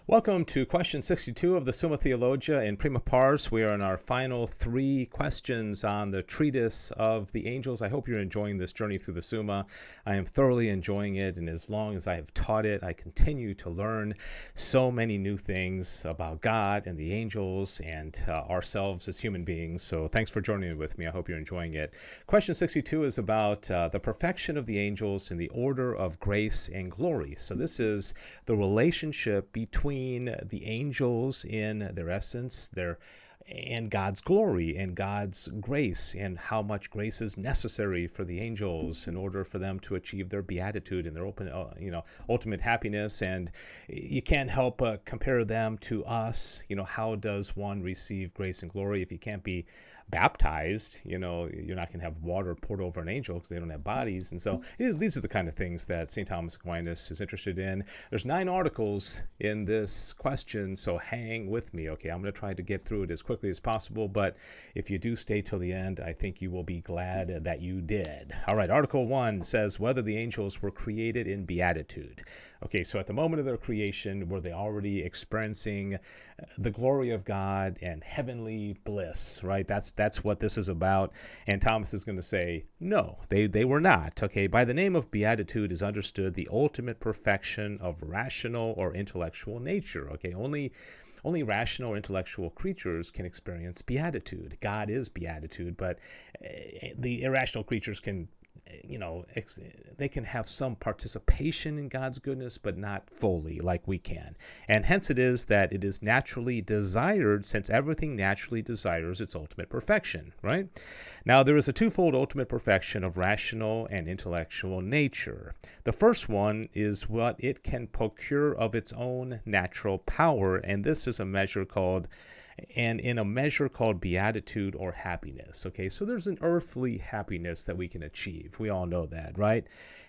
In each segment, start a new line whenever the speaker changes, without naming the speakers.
Welcome to question 62 of the Summa Theologia in Prima Pars. We are in our final three questions on the treatise of the angels. I hope you're enjoying this journey through the Summa. I am thoroughly enjoying it, and as long as I have taught it, I continue to learn so many new things about God and the angels and ourselves as human beings. So thanks for joining with me. I hope you're enjoying it. Question 62 is about the perfection of the angels in the order of grace and glory. So this is the relationship between the angels in their essence, and God's glory and God's grace, and how much grace is necessary for the angels in order for them to achieve their beatitude and their ultimate happiness. And you can't help but compare them to us. How does one receive grace and glory if you can't be baptized? You're not going to have water poured over an angel because they don't have bodies. And so these are the kind of things that St. Thomas Aquinas is interested in. There's 9 articles in this question, so hang with me. Okay, I'm going to try to get through it as quickly as possible, but if you do stay till the end, I think you will be glad that you did. All right, Article 1 says whether the angels were created in beatitude. Okay, so at the moment of their creation, were they already experiencing the glory of God and heavenly bliss, right? That's what this is about. And Thomas is going to say, no, they were not. Okay, by the name of beatitude is understood the ultimate perfection of rational or intellectual nature. Okay, only rational or intellectual creatures can experience beatitude. God is beatitude, but the irrational creatures can they can have some participation in God's goodness, but not fully like we can. And hence it is that it is naturally desired, since everything naturally desires its ultimate perfection, right? Now, there is a twofold ultimate perfection of rational and intellectual nature. The first one is what it can procure of its own natural power, and this is in a measure called beatitude or happiness. Okay, so there's an earthly happiness that we can achieve. We all know that, right?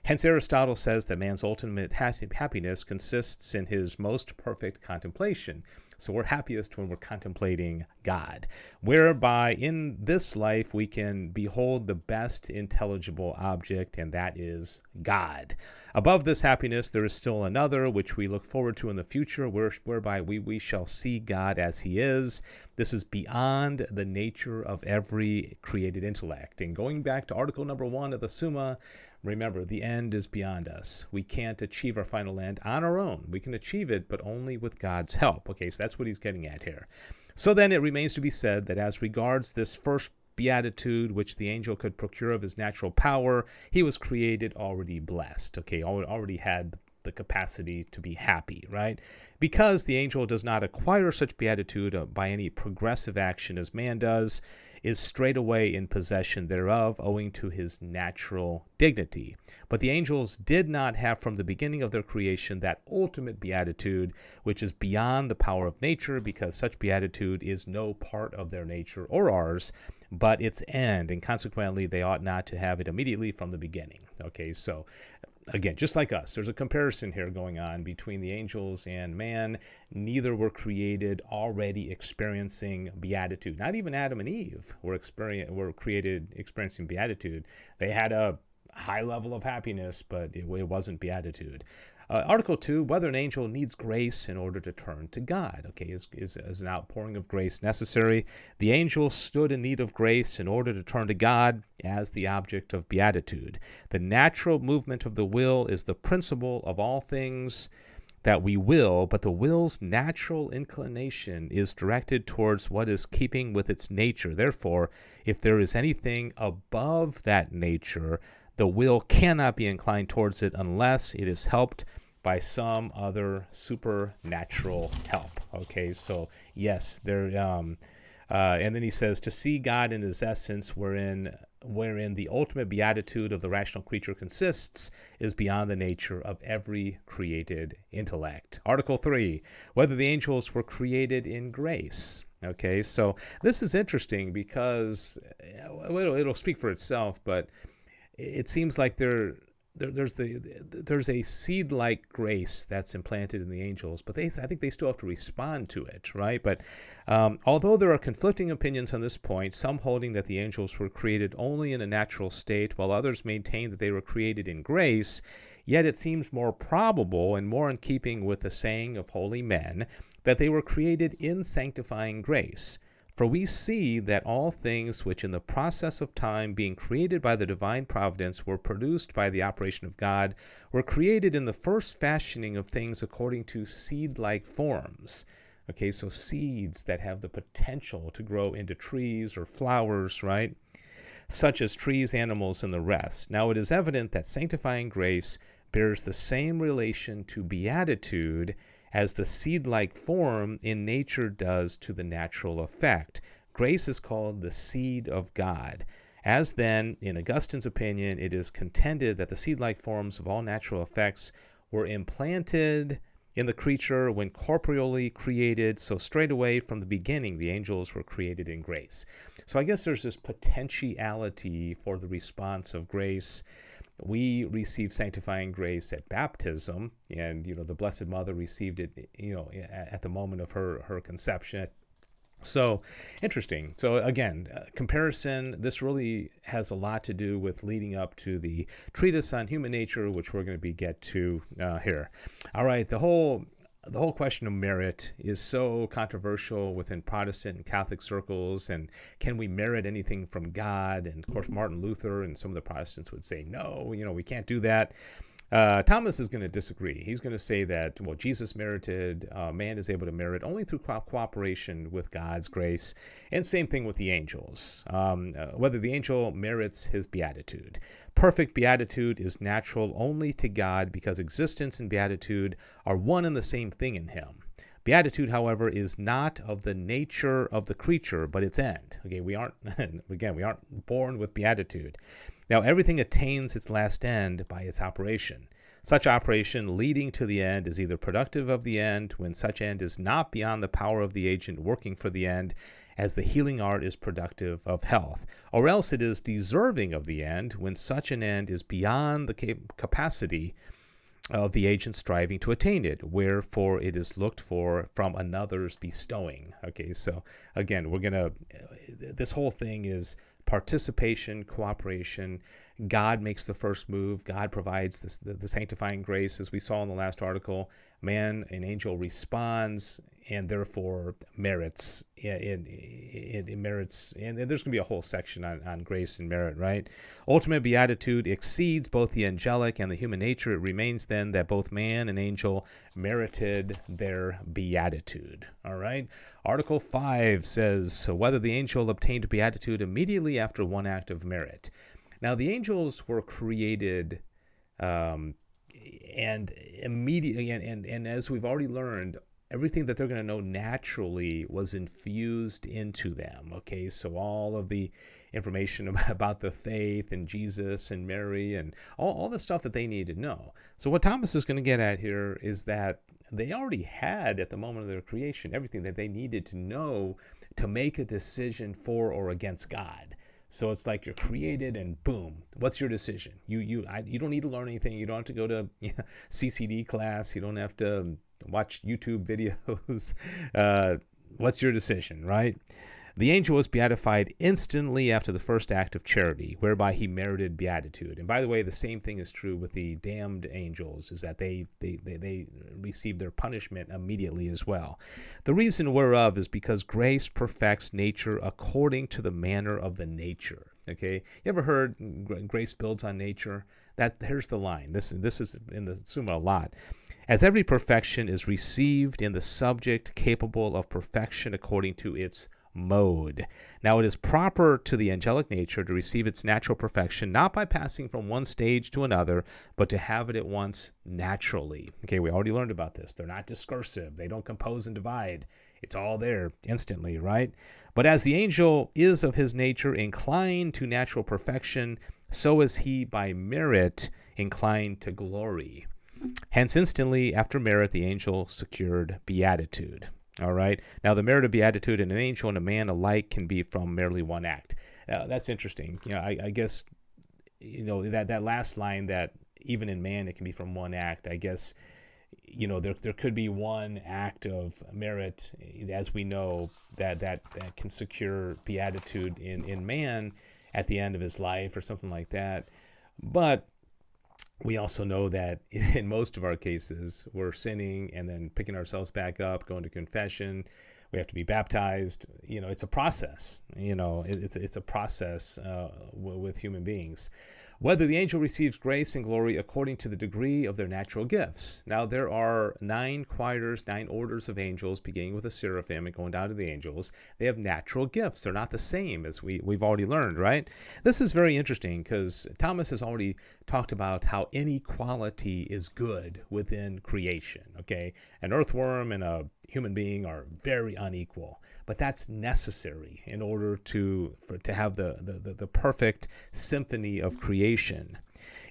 Hence, Aristotle says that man's ultimate happiness consists in his most perfect contemplation. So we're happiest when we're contemplating God, whereby in this life we can behold the best intelligible object, and that is God. Above this happiness, there is still another, which we look forward to in the future, whereby we shall see God as he is. This is beyond the nature of every created intellect. And going back to article number 1 of the Summa, remember, the end is beyond us. We can't achieve our final end on our own. We can achieve it, but only with God's help. Okay, so that's what he's getting at here. So then it remains to be said that as regards this first beatitude, which the angel could procure of his natural power, he was created already blessed. Okay, already had the capacity to be happy, right? Because the angel does not acquire such beatitude by any progressive action as man does, is straightway in possession thereof, owing to his natural dignity. But the angels did not have from the beginning of their creation that ultimate beatitude, which is beyond the power of nature, because such beatitude is no part of their nature or ours, but its end, and consequently they ought not to have it immediately from the beginning. Okay, so again, just like us, there's a comparison here going on between the angels and man. Neither were created already experiencing beatitude. Not even Adam and Eve were created experiencing beatitude. They had a high level of happiness, but it wasn't beatitude. Article 2, whether an angel needs grace in order to turn to God. Okay, is an outpouring of grace necessary? The angel stood in need of grace in order to turn to God as the object of beatitude. The natural movement of the will is the principle of all things that we will, but the will's natural inclination is directed towards what is keeping with its nature. Therefore, if there is anything above that nature, the will cannot be inclined towards it unless it is helped by some other supernatural help. Okay, so yes, and then he says, to see God in his essence, wherein the ultimate beatitude of the rational creature consists, is beyond the nature of every created intellect. Article 3, whether the angels were created in grace. Okay, so this is interesting because it'll speak for itself, but it seems like they're there's a seed-like grace that's implanted in the angels, but I think they still have to respond to it, right? But although there are conflicting opinions on this point, some holding that the angels were created only in a natural state, while others maintain that they were created in grace, yet it seems more probable and more in keeping with the saying of holy men that they were created in sanctifying grace. For we see that all things which in the process of time being created by the divine providence were produced by the operation of God were created in the first fashioning of things according to seed-like forms. Okay, so seeds that have the potential to grow into trees or flowers, right? Such as trees, animals, and the rest. Now it is evident that sanctifying grace bears the same relation to beatitude as the seed-like form in nature does to the natural effect. Grace is called the seed of God. As then, in Augustine's opinion, it is contended that the seed-like forms of all natural effects were implanted in the creature when corporeally created, so straightway from the beginning the angels were created in grace. So I guess there's this potentiality for the response of grace. We receive sanctifying grace at baptism, and the Blessed Mother received it at the moment of her conception. So interesting. So again, comparison, this really has a lot to do with leading up to the treatise on human nature, which we're going to get to here. All right, the whole question of merit is so controversial within Protestant and Catholic circles, and can we merit anything from God? And of course, Martin Luther and some of the Protestants would say, no, we can't do that. Thomas is going to disagree. He's going to say that, Jesus merited, man is able to merit only through cooperation with God's grace, and same thing with the angels, whether the angel merits his beatitude. Perfect beatitude is natural only to God because existence and beatitude are one and the same thing in him. Beatitude, however, is not of the nature of the creature, but its end. Okay, we aren't born with beatitude. Now, everything attains its last end by its operation. Such operation leading to the end is either productive of the end when such end is not beyond the power of the agent working for the end, as the healing art is productive of health, or else it is deserving of the end when such an end is beyond the capacity of the agent striving to attain it, wherefore it is looked for from another's bestowing. Okay, so again, this whole thing is participation, cooperation. God makes the first move. God provides the sanctifying grace, as we saw in the last article. Man, an angel, responds and therefore merits. It merits, and there's going to be a whole section on grace and merit, right? Ultimate beatitude exceeds both the angelic and the human nature. It remains then that both man and angel merited their beatitude. All right. Article 5 says whether the angel obtained beatitude immediately after one act of merit. Now, the angels were created and immediately, and as we've already learned, everything that they're going to know naturally was infused into them. Okay, so all of the information about the faith and Jesus and Mary and all the stuff that they need to know. So what Thomas is going to get at here is that they already had, at the moment of their creation, everything that they needed to know to make a decision for or against God. So it's like you're created and boom, what's your decision? You don't need to learn anything. You don't have to go to CCD class. You don't have to watch YouTube videos. What's your decision, right? The angel was beatified instantly after the first act of charity, whereby he merited beatitude. And by the way, the same thing is true with the damned angels, is that they received their punishment immediately as well. The reason whereof is because grace perfects nature according to the manner of the nature. Okay, you ever heard grace builds on nature? Here's the line. This is in the Summa a lot. As every perfection is received in the subject capable of perfection according to its mode. Now, it is proper to the angelic nature to receive its natural perfection, not by passing from one stage to another, but to have it at once naturally. Okay, we already learned about this. They're not discursive. They don't compose and divide. It's all there instantly, right? But as the angel is of his nature inclined to natural perfection, so is he by merit inclined to glory. Hence, instantly after merit, the angel secured beatitude. All right. Now, the merit of beatitude in an angel and a man alike can be from merely one act. That's interesting. I guess, that last line, that even in man, it can be from one act. I guess, there could be one act of merit, as we know, that can secure beatitude in man at the end of his life or something like that. But we also know that in most of our cases, we're sinning and then picking ourselves back up, going to confession. We have to be baptized. It's a process. It's a process with human beings. Whether the angel receives grace and glory according to the degree of their natural gifts. Now, there are 9 choirs, 9 orders of angels, beginning with the seraphim and going down to the angels. They have natural gifts. They're not the same, as we've already learned, right? This is very interesting because Thomas has already talked about how inequality is good within creation, okay? An earthworm and a human being are very unequal, but that's necessary in order to have the perfect symphony of creation.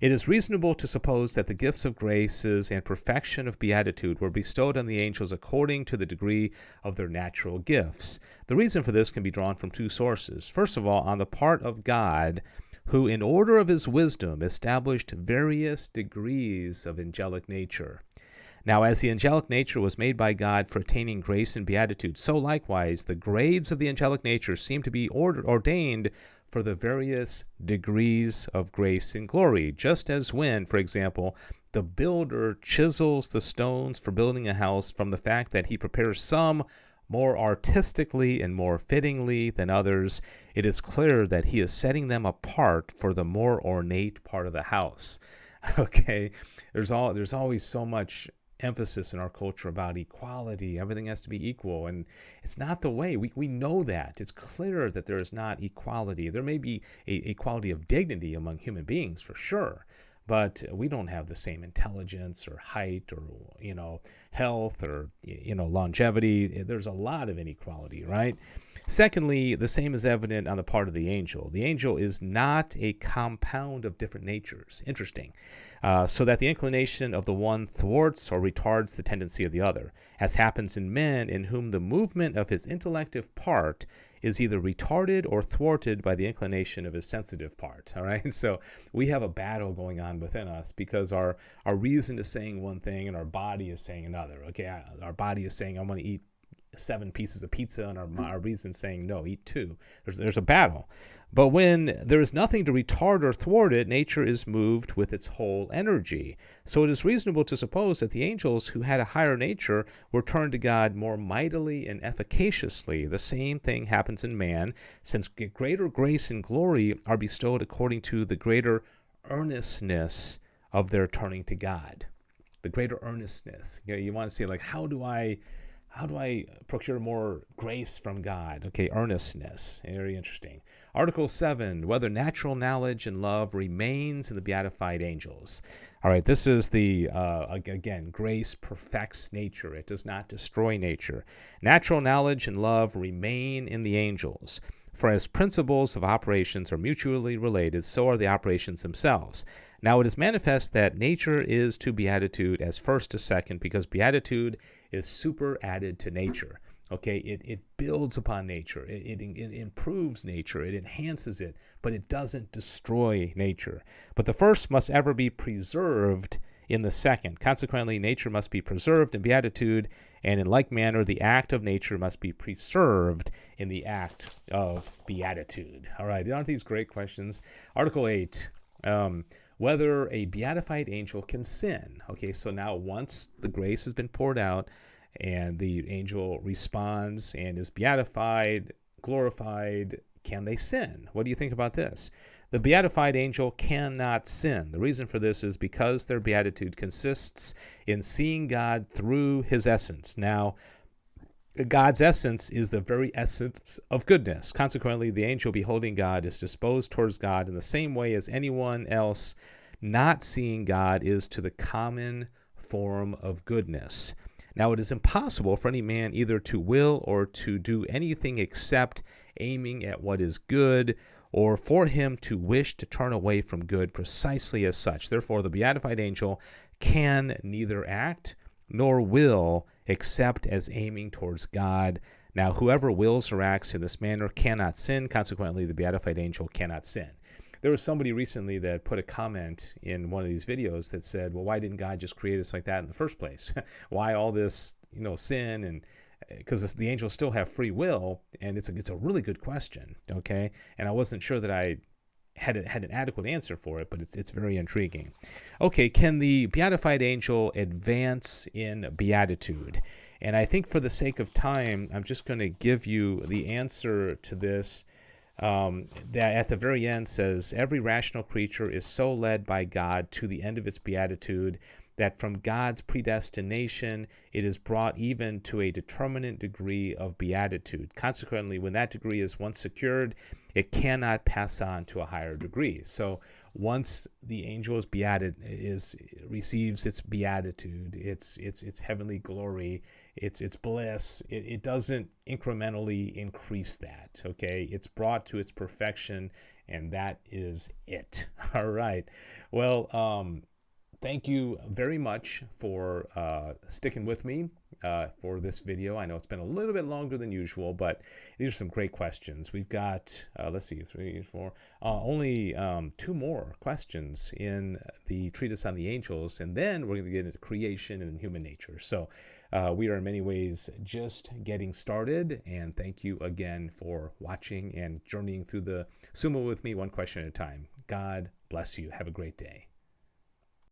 It is reasonable to suppose that the gifts of graces and perfection of beatitude were bestowed on the angels according to the degree of their natural gifts. The reason for this can be drawn from 2 sources. First of all, on the part of God, who in order of his wisdom established various degrees of angelic nature. Now, as the angelic nature was made by God for attaining grace and beatitude, so likewise the grades of the angelic nature seem to be ordained for the various degrees of grace and glory, just as when, for example, the builder chisels the stones for building a house from the fact that he prepares some more artistically and more fittingly than others, it is clear that he is setting them apart for the more ornate part of the house. Okay, there's always so much emphasis in our culture about equality. Everything has to be equal, and it's not the way. We know that. It's clear that there is not equality. There may be a equality of dignity among human beings for sure, but we don't have the same intelligence or height or health or longevity. There's a lot of inequality, right? Secondly, the same is evident on the part of the angel. The angel is not a compound of different natures. Interesting. So that the inclination of the one thwarts or retards the tendency of the other, as happens in men in whom the movement of his intellective part is either retarded or thwarted by the inclination of his sensitive part. All right, so we have a battle going on within us because our reason is saying one thing and our body is saying another. Okay, our body is saying I want to eat 7 pieces of pizza, and our reason saying no, eat 2. There's a battle. But when there is nothing to retard or thwart it, nature is moved with its whole energy. So it is reasonable to suppose that the angels who had a higher nature were turned to God more mightily and efficaciously. The same thing happens in man, since greater grace and glory are bestowed according to the greater earnestness of their turning to God. The greater earnestness. You want to see, like, how do I procure more grace from God? Okay, earnestness. Very interesting. Article 7, whether natural knowledge and love remains in the beatified angels. All right, this is again, grace perfects nature. It does not destroy nature. Natural knowledge and love remain in the angels. For as principles of operations are mutually related, so are the operations themselves. Now it is manifest that nature is to beatitude as first to second, because beatitude is superadded to nature. Okay, it builds upon nature, it improves nature, it enhances it, but it doesn't destroy nature. But the first must ever be preserved in the second. Consequently, nature must be preserved in beatitude, and in like manner, the act of nature must be preserved in the act of beatitude. All right, aren't these great questions? Article 8, whether a beatified angel can sin. Okay, so now once the grace has been poured out and the angel responds and is beatified, glorified, can they sin? What do you think about this? The beatified angel cannot sin. The reason for this is because their beatitude consists in seeing God through his essence. Now, God's essence is the very essence of goodness. Consequently, the angel beholding God is disposed towards God in the same way as anyone else not seeing God is to the common form of goodness. Now, it is impossible for any man either to will or to do anything except aiming at what is good, or for him to wish to turn away from good precisely as such. Therefore, the beatified angel can neither act nor will except as aiming towards God. Now, whoever wills or acts in this manner cannot sin. Consequently, the beatified angel cannot sin. there was somebody recently that put a comment in one of these videos that said, well, why didn't God just create us like that in the first place? Why all this, sin? And because the angels still have free will, and it's a really good question, okay? And I wasn't sure that I had an adequate answer for it, but it's very intriguing. Okay, can the beatified angel advance in beatitude? And I think for the sake of time, I'm just going to give you the answer to this. That at the very end says, every rational creature is so led by God to the end of its beatitude that from God's predestination it is brought even to a determinate degree of beatitude. Consequently, when that degree is once secured, it cannot pass on to a higher degree. So once the angel receives its beatitude, its heavenly glory, its bliss, it doesn't incrementally increase that. Okay, it's brought to its perfection, and that is it. All right. Well, thank you very much for sticking with me for this video. I know it's been a little bit longer than usual, but these are some great questions. We've got, let's see, 3, 4, only 2 more questions in the treatise on the angels, and then we're going to get into creation and human nature. So we are in many ways just getting started, and thank you again for watching and journeying through the Summa with me, one question at a time. God bless you. Have a great day.